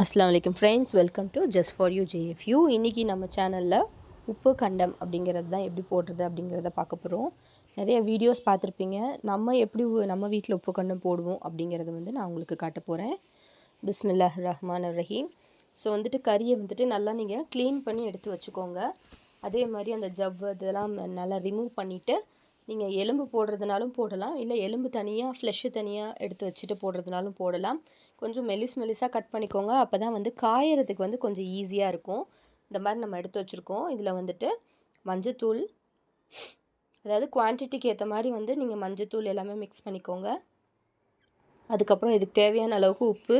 அஸ்ஸலாமு அலைக்கும் friends, welcome to just for you JFU. இன்றைக்கி நம்ம சேனலில் உப்பு கண்டம் அப்படிங்கிறது தான் எப்படி போடுறது அப்படிங்கிறத பார்க்க போகிறோம். நிறைய வீடியோஸ் பார்த்துருப்பீங்க. நம்ம எப்படி நம்ம வீட்டில் உப்பு கண்டம் போடுவோம் அப்படிங்கிறத நான் உங்களுக்கு காட்ட போகிறேன். பிஸ்மில்லாஹ் ரஹ்மான் ரஹீம். ஸோ கறியை நல்லா நீங்கள் க்ளீன் பண்ணி எடுத்து வச்சுக்கோங்க. அதே மாதிரி அந்த ஜவ்வு இதெல்லாம் நல்லா ரிமூவ் பண்ணிவிட்டு நீங்கள் எலும்பு போடுறதுனாலும் போடலாம், இல்லை எலும்பு தனியாக ஃப்ளெஷ்ஷு தனியாக எடுத்து வச்சுட்டு போடுறதுனாலும் போடலாம். கொஞ்சம் மெலிசாக கட் பண்ணிக்கோங்க. அப்போ தான் காயறதுக்கு கொஞ்சம் ஈஸியாக இருக்கும். இந்த மாதிரி நம்ம எடுத்து வச்சுருக்கோம். இதில் மஞ்சத்தூள், அதாவது குவான்டிட்டிக்கு ஏற்ற மாதிரி நீங்கள் மஞ்சத்தூள் எல்லாமே மிக்ஸ் பண்ணிக்கோங்க. அதுக்கப்புறம் இதுக்கு தேவையான அளவுக்கு உப்பு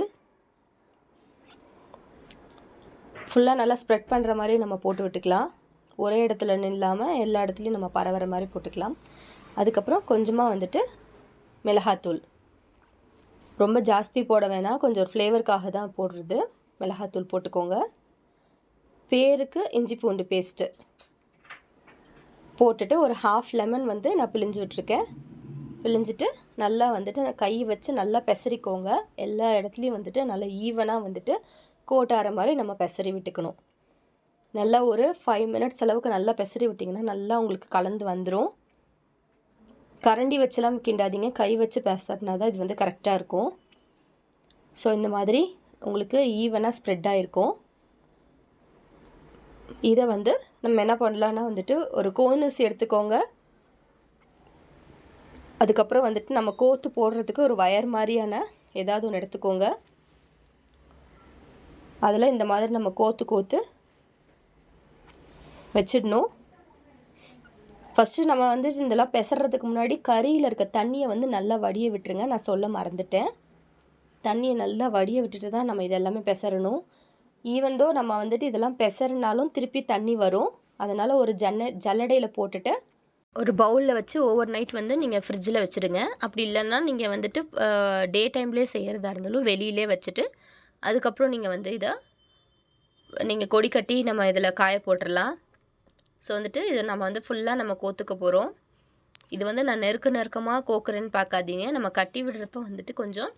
ஃபுல்லாக நல்லா ஸ்ப்ரெட் பண்ணுற மாதிரி நம்ம போட்டு விட்டுக்கலாம். ஒரே இடத்துல இல்லாமல் எல்லா இடத்துலையும் நம்ம பரவுற மாதிரி போட்டுக்கலாம். அதுக்கப்புறம் கொஞ்சமாக மிளகாத்தூள், ரொம்ப ஜாஸ்தி போட வேணாம், கொஞ்சம் ஒரு ஃப்ளேவருக்காக தான் போடுறது. மிளகாத்தூள் போட்டுக்கோங்க. பேருக்கு இஞ்சி பூண்டு பேஸ்ட்டு போட்டுட்டு ஒரு ஹாஃப் லெமன் நான் பிழிஞ்சு விட்டுருக்கேன். பிழிஞ்சிட்டு நல்லா கை வச்சு நல்லா பெசரிக்கோங்க. எல்லா இடத்துலையும் நல்லா ஈவனாக கோட்டார மாதிரி நம்ம பெசரி விட்டுக்கணும். நல்லா ஒரு 5 மினிட்ஸ் அளவுக்கு நல்லா பெசரி விட்டிங்கன்னா நல்லா உங்களுக்கு கலந்து வந்துடும். கரண்டி வச்செல்லாம் கிண்டாதீங்க, கை வச்சு பெசறினா தான் இது கரெக்டாக இருக்கும். ஸோ இந்த மாதிரி உங்களுக்கு ஈவனாக ஸ்ப்ரெட் ஆகிருக்கும். இதை நம்ம என்ன பண்ணலான்னா ஒரு கோனூசி எடுத்துக்கோங்க. அதுக்கப்புறம் நம்ம கோத்து போடுறதுக்கு ஒரு வயர் மாதிரியான ஏதாவது ஒன்று எடுத்துக்கோங்க. அதில் இந்த மாதிரி நம்ம கோத்து வச்சிடணும். ஃபஸ்ட்டு நம்ம இதெல்லாம் பெசறதுக்கு முன்னாடி கறியில் இருக்க தண்ணியை நல்லா வடிய விட்டுருங்க. நான் சொல்ல மறந்துட்டேன். தண்ணியை நல்லா வடிய விட்டுட்டு தான் நம்ம இதெல்லாமே பெசறணும். ஈவன்தோ நம்ம இதெல்லாம் பெசறினாலும் திருப்பி தண்ணி வரும். அதனால் ஒரு ஜல்லடையில் போட்டுட்டு ஒரு பவுலில் வச்சு ஓவர் நைட் நீங்கள் ஃப்ரிட்ஜில் வச்சுடுங்க. அப்படி இல்லைன்னா நீங்கள் டே டைம்லேயே செய்கிறதா இருந்தாலும் வெளியிலே வச்சுட்டு அதுக்கப்புறம் நீங்கள் இதை நீங்கள் கொடி கட்டி நம்ம இதில் காய போட்டுடலாம். ஸோ இதை நம்ம ஃபுல்லாக நம்ம கோத்துக்க போகிறோம். இது நான் நெருக்கமாக கோக்குறேன்னு பார்க்காதீங்க. நம்ம கட்டி விடுறப்போ கொஞ்சம்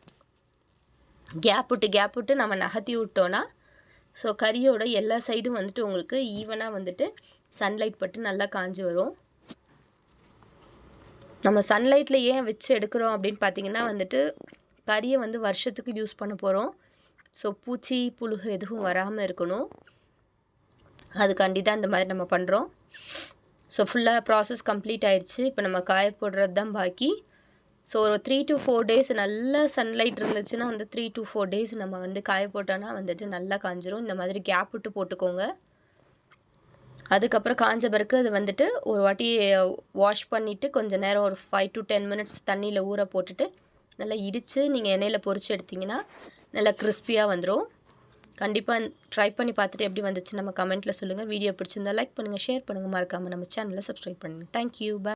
கேப் விட்டு நம்ம நகர்த்தி விட்டோன்னா ஸோ கறியோட எல்லா சைடும் உங்களுக்கு ஈவனாக சன்லைட் பட்டு நல்லா காஞ்சி வரும். நம்ம சன்லைட்டில் ஏன் வச்சு எடுக்கிறோம் அப்படின்னு பார்த்தீங்கன்னா கறியை வருஷத்துக்கு யூஸ் பண்ண போகிறோம். ஸோ பூச்சி புழுகு எதுவும் வராமல் இருக்கணும். அதுக்காண்டி தான் இந்த மாதிரி நம்ம பண்ணுறோம். ஸோ ஃபுல்லாக ப்ராசஸ் கம்ப்ளீட் ஆகிடுச்சு. இப்போ நம்ம காய போடுறது தான் பாக்கி. ஸோ ஒரு 3 to 4 days நல்ல சன்லைட் இருந்துச்சுன்னா 3 to 4 days நம்ம காய போட்டோன்னா நல்லா காஞ்சிரும். இந்த மாதிரி கேப் விட்டு போட்டுக்கோங்க. அதுக்கப்புறம் காஞ்ச பிறகு அது ஒரு வாட்டி வாஷ் பண்ணிவிட்டு கொஞ்சம் நேரம் ஒரு 5 to 10 minutes தண்ணியில் ஊற போட்டுட்டு நல்லா இடித்து நீங்கள் எண்ணெயில் பொரித்து எடுத்திங்கன்னா நல்லா கிறிஸ்பியாக வந்துடும். கண்டிப்பாக ட்ரை பண்ணி பார்த்துட்டு எப்படி வந்துச்சு நம்ம கமெண்ட்டில் சொல்லுங்கள். வீடியோ பிடிச்சிருந்தா லைக் பண்ணுங்கள், ஷேர் பண்ணுங்கள், மறக்காமல் நம்ம சேனலை சப்ஸ்கிரைப் பண்ணுங்கள். தேங்க்யூ, பாய்.